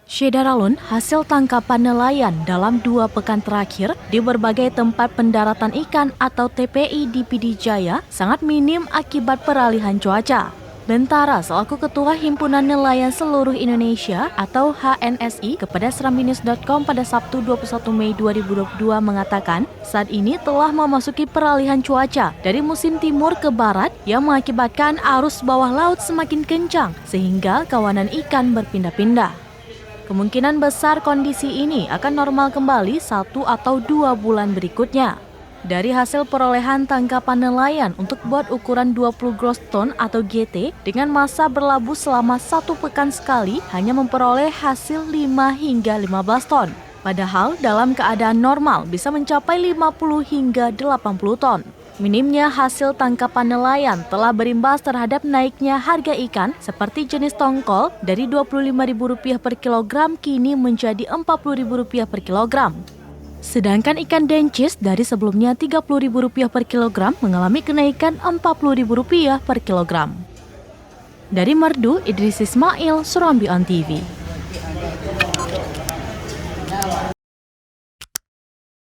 Syedaralun hasil tangkapan nelayan dalam 2 pekan terakhir di berbagai tempat pendaratan ikan atau TPI di PD Jaya sangat minim akibat peralihan cuaca. Bentara selaku Ketua Himpunan Nelayan Seluruh Indonesia atau HNSI kepada serambinews.com pada Sabtu 21 Mei 2022 mengatakan saat ini telah memasuki peralihan cuaca dari musim timur ke barat yang mengakibatkan arus bawah laut semakin kencang sehingga kawanan ikan berpindah-pindah. Kemungkinan besar kondisi ini akan normal kembali 1 atau 2 bulan berikutnya. Dari hasil perolehan tangkapan nelayan untuk bot ukuran 20 gross ton atau GT dengan masa berlabuh selama 1 pekan sekali hanya memperoleh hasil 5 hingga 15 ton. Padahal dalam keadaan normal bisa mencapai 50 hingga 80 ton. Minimnya hasil tangkapan nelayan telah berimbas terhadap naiknya harga ikan seperti jenis tongkol dari Rp25.000 per kilogram kini menjadi Rp40.000 per kilogram. Sedangkan ikan dencis dari sebelumnya Rp30.000 per kilogram mengalami kenaikan Rp40.000 per kilogram. Dari Merdu, Idris Ismail, Serambi On TV.